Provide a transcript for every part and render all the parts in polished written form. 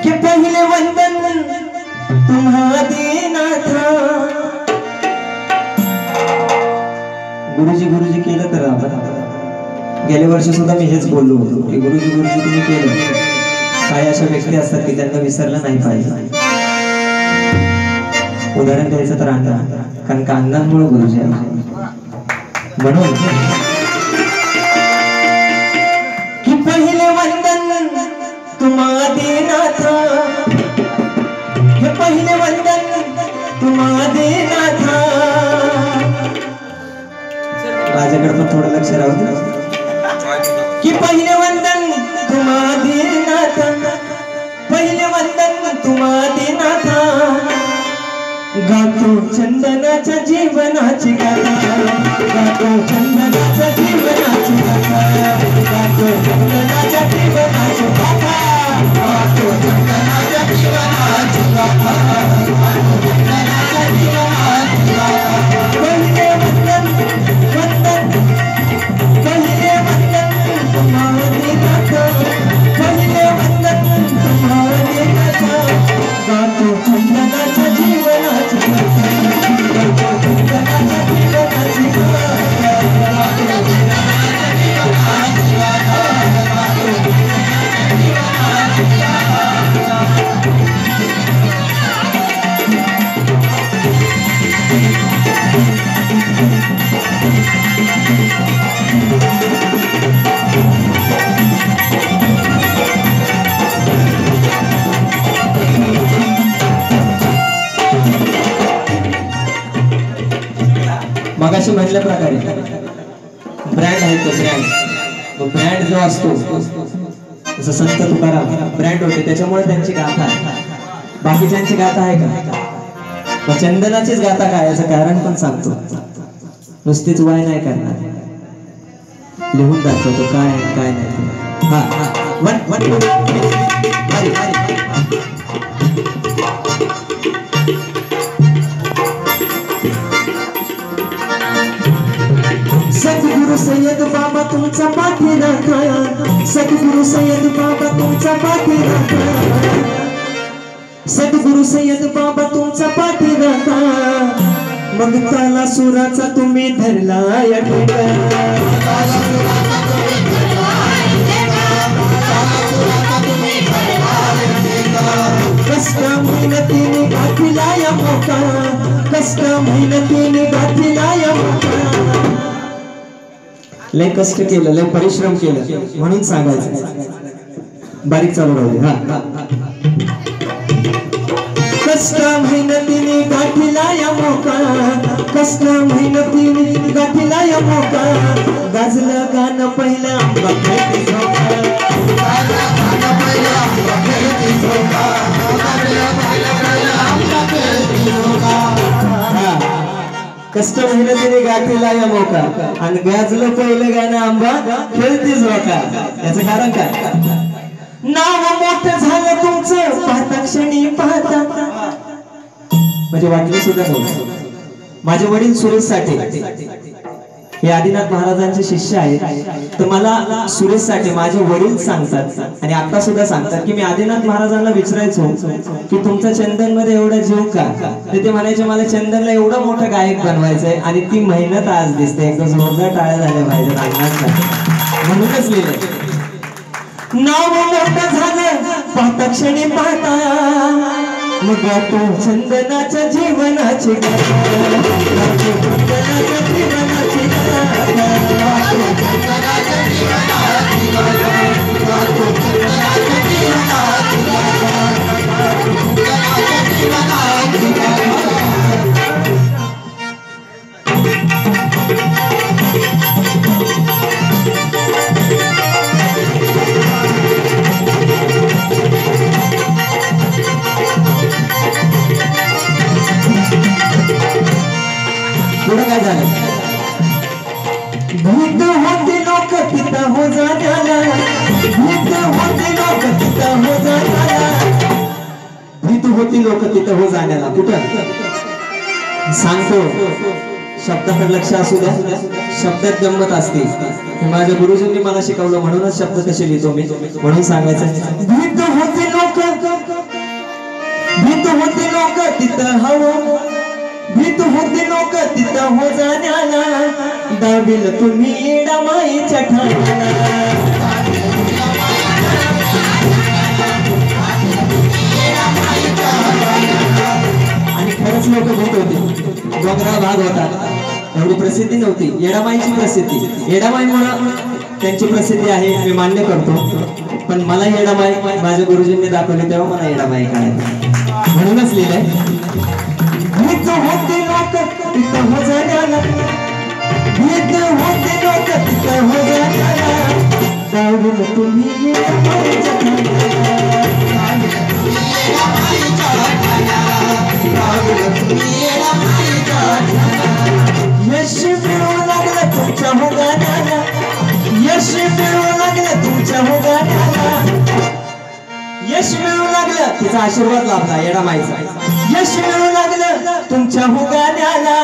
कि पहिले वंदन तुम्हा दीनाथ। गुरुजी गुरुजी केलं तर आपण गेल्या वर्षी सुद्धा मी हेच बोललो होतो की गुरुजी गुरुजी तुम्ही केलं। काही अशा व्यक्ती असतात की त्यांना विसरलं नाही पाहिजे। उदाहरण द्यायचं तर अण्णा, कारण का अण्णांमुळे गुरुजी आहे म्हणून की पहिले वंदन तुम्हा दीनाथ, हे पहिले वंदन तुम्हा दीनाथ। माझ्याकडे पण थोडं लक्ष राहू दे कि पहिले वंदन तुम्हा दीनाथ, पहिले वंदन तुम्हा दीनाथ। गातो चंदनाच्या जीवनाची गाथा, गातो चंदनाच्या जीवनाची गाथा, गातो चंदनाच्या जीवनाची गाथा, गातो चंदनाच्या जीवनाची गाथा, गातो चंदनाच्या जीवनाची गाथा। पहिले वंदन वंदन, पहिले वंदन तुम्हा दीनाथ, पहिले वंदन तुम्हा दीनाथ। गातो चंदनाच्या जीवनाची गाथा, गातो चंदनाच्या जीवनाची गाथा, गातो चंदनाच्या जीवनाची गाथा, गातो चंदनाच्या जीवनाची गाथा। मगाशी म्हटल्या प्रकारे ब्रँड आहे तो ब्रँड, ब्रँड जो असतो जसं संत तुकाराम ब्रँड होते त्याच्यामुळे त्यांची गाथा आहे, बाकीच्यांची गाथा आहे का? मग चंदनाचीच गाथा काय याचं कारण पण सांगतो, नुसतीच वाय नाही करणार, लिहून दाखवतो काय आहे काय नाही। हा वन वन हरी हरी। सद्गुरु सय्यद बाबा तुमचा पाठीराखा, सद्गुरु सय्यद बाबा तुमचा पाठीराखा, सद्गुरु सय्यद बाबा तुमचा पाठीराखा। मग ताला सुराचा तुम्ही धरला या ठेका, कष्ट मेहनतीने गाठीला या मोका, कष्ट मेहनतीने गाठीला या मोका। लय कष्ट केलं, लय परिश्रम केलं म्हणून सांगायचं, बारीक चालू राहू दे। हा कष्ट मेहनतीने गाठीला या मोका, कष्ट मेहनतीने गाठीला या मोका। गाजलं गाणं पहिलं आंबा खेळती झोका, गाजलं गाणं पहिलं आंबा खेळती झोका, गाजलं गाणं पहिलं आंबा खेळती झोका। कष्ट मेहनतीने गाठीला या मोका आणि गाजलं पहिलं गाणं आंबा खेळती झोका। याचं कारण काय? नाव मोठं झालं तुमचं पाहता क्षणी पाहता, म्हणजे वाटलं सुद्धा नव्हतं। माझे वडील सुरेश साठे हे आदिनाथ महाराजांचे शिष्य आहेत, तर मला सुरेश साठे माझे वडील सांगतात आणि आता सुद्धा सांगतात की मी आदिनाथ महाराजांना विचारायचो की तुमचा चंदन मध्ये एवढा जीव का, तर ते म्हणायचे मला चंदनला एवढा मोठा गायक बनवायचंय आणि ती मेहनत आज दिसते, एकदम जोरदार टाळ्या झाल्या पाहिजे म्हणूनच लिहिलंय। नाव मोठं झालं पाहता क्षणी पाहता, मग तो चंदनाच्या जीवनाची गाथा, चंदनाच्या जीवनाची गाथा, चंदनाच्या जीवनाची गाथा, चंदनाच्या जीवनाची गाथा, चंदनाच्या जीवनाची गाथा। काय झालं? भूत होते लोक पिता हो जाण्याला, भूत होते लोक पिता हो जाण्याला, भीत होती लोक तिथं हो जाण्याला। कुठं सांगतो शब्दाकडे लक्ष असू द्या, शब्दात गंमत असते। माझ्या गुरुजींनी मला शिकवलं म्हणूनच शब्द कसे लिहितो मी, म्हणून सांगायचं भीत होती लोक होती लोक तिथं हवं, भीत होती लोक तिथं हो जाण्याला, दाबील तुम्ही येडा माईच्या ठाण्याला. आणि खरंच लोक भीत होती, डोंगराळ भाग होता, एवढी प्रसिद्धी नव्हती. येडामाईची प्रसिद्धी, येडामाईमुळे त्यांची प्रसिद्धी आहे मी मान्य करतो. पण मला येडामाई माझ्या गुरुजींनी दाखवली तेव्हा मला येडामाई कळाली, म्हणूनच लिहिलंय. भीत होते लोक तिथं हो जाण्याला, भीत होते लोक तिथं हो जाण्याला, दाबील तुम्ही येडामाईच्या ठाण्याला. यश मिळू लागलं तुमच्या हो गाण्याला, यश मिळू लागलं तुमच्या हो गाण्याला, यश मिळू लागलं तिचा आशीर्वाद लाभला येडामाईचा. यश मिळू लागलं तुमच्या हो गाण्याला,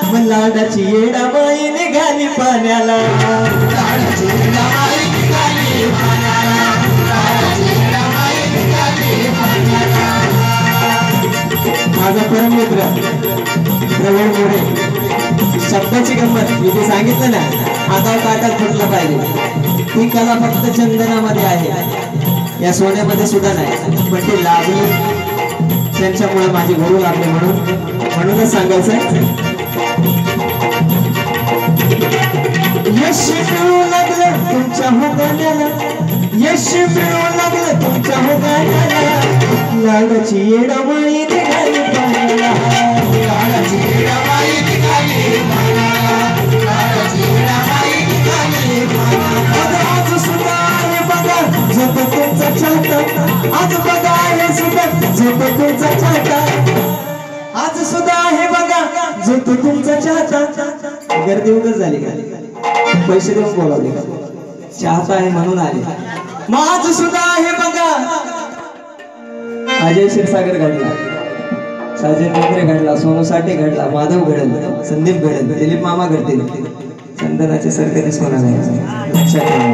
मग लाडाची येडामाई निघाली पाण्याला. माझा परममित्र प्रवीण मोरे, शब्दाची गंमत मी ते सांगितलं ना, हातावर ताटात फुटलं पाहिजे. ती कला फक्त चंदनामध्ये आहे, या सोन्यामध्ये सुद्धा नाही. पण ते लाभले त्यांच्यामुळे माझे गुरु लाभले, म्हणूनच सांगायचं. यश मिळू लागलं तुमच्या हो गाण्याला, यश मिळू लागलं तुमच्या हो गाण्याला, लाडाची येडामाई निघाली पाण्याला. लाडाची येडामाई निघाली पाण्याला, लाडाची येडामाई निघाली पाण्याला. आज सुद्धा आहे बघा झोप तुमचा छाता, आज बघा आहे सुद्धा झोप तुमचा छाता, आज सुद्धा आहे बघा झोप तुमचा छाता. गर्दी उगाच झाली का? पैसे देऊन बोलावले का? चाहता आहे म्हणून आले. मग आज सुद्धा आहे बघा. अजय क्षीरसागर घडला, साजन मेंद्रे घडला, सोनू साठे घडला, माधव घडल, संदीप घडल, दिलीप मामा घडतील. चंदनाचे सरकारी सोना नाही, लक्षात ठेवा.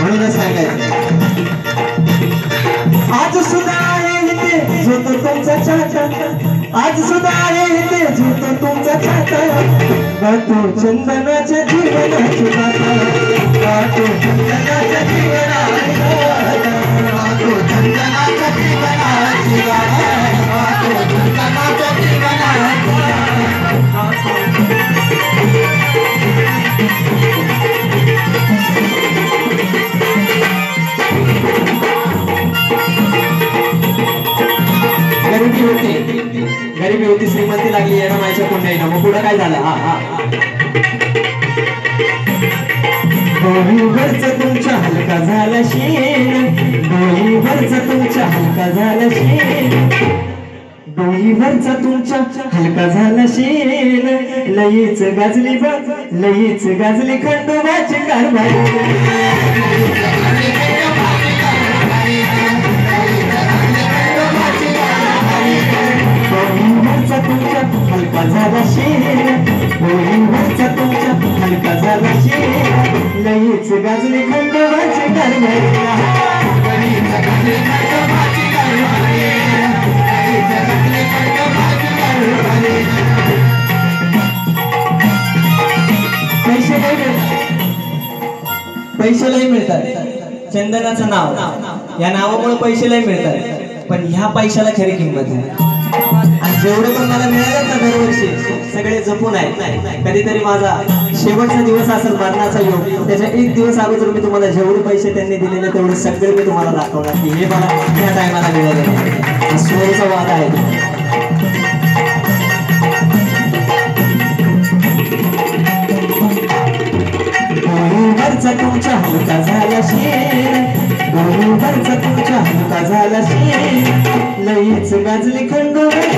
म्हणूनच सांगायचं. आज सुद्धा आहे इथे झोतो तुमचा छाता, आज सुद्धा आहे इथे झोतो तुमचा छाता, गातो चंदनाच्या जीवनाची गाथा, गातो चंदनाच्या जीवनाची गाथा, गातो चंदनाच्या जीवनाची गाथा, गातो चंदनाच्या जीवनाची गाथा. गरिबी होती, श्रीमंती लागली येडामाईच्या कुंड्याला. मग पुढे काय झालं? डोळीवरच तुमच्या हलका झाला शेण, डोळीवरच तुमच्या हलका झाला शेण, डोळीवरचा तुमच्या हलका झाला शेण, लईच गाजली बघ, लईच गाजली खंडोबाची कारभार. तुमच्या हलका झाला शेण, डोळीवरचा तुमच्या हलका झाला शेण, लईच गाजली खंडोबाची कारभार. पैशालाही मिळतात. चंदनाचं नाव, या नावामुळे पैशालाही मिळतात, पण ह्या पैशाला खरी किंमत आहे. आणि जेवढे पण मला मिळालेत ना दरवर्षी, सगळे जपून आहेत. कधीतरी माझा शेवटचा दिवस असेल मरणाचा योग, त्याच्या एक दिवस अगोदर मी तुम्हाला जेवढे पैसे त्यांनी दिलेले तेवढे सगळे मी तुम्हाला दाखवणार की हे मला त्या टायमाला मिळाले. सोयीचा वाद आहे. डोळीवरचा तुमच्या हलका झाला शेण, डोळीवरचा तुमच्या हलका झाला शेण, लईच गाजली खंडोबाची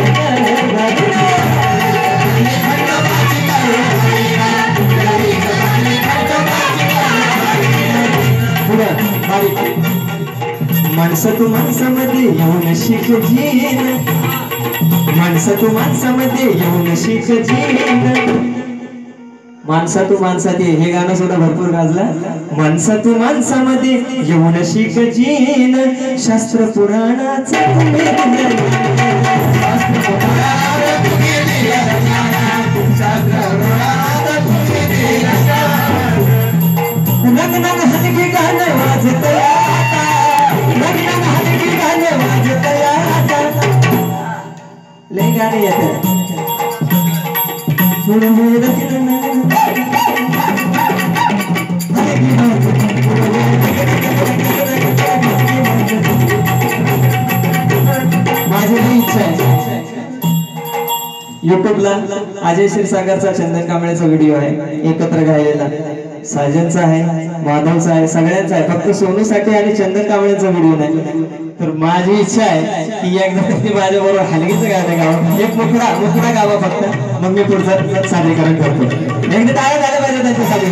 माणसं तू माणसामध्ये येऊन शिक जीन, माणसं तू माणसामध्ये येऊन शिक जीन, माणसा तू माणसात ये हे गाणं सुद्धा भरपूर गाजलं. माणसा तू माणसामध्ये येऊन शिक जीन शास्त्र पुराणाचा नग नग हलकी गाणं वाजत आता, नग नग हलकी गाणं वाजत आता. लय गाणे येतात. माझी इच्छा आहे युट्यूबला अजय क्षीरसागरचा चंदन कांबळेचा व्हिडिओ आहे एकत्र गायलेला, साजनचा आहे, माधवचा आहे, सगळ्यांचा आहे. फक्त सोनूसाठी आणि चंदन कांबळेचा व्हिडिओ नाही. तर माझी इच्छा आहे की एकदा तुम्ही माझ्या बरोबर हलगीचं गाणं गावं, एक मुकडा गावा फक्त, मग मी पुढचं सादरीकरण करतो. एकदा टाळ्या झाल्या पाहिजे त्यांच्यासाठी.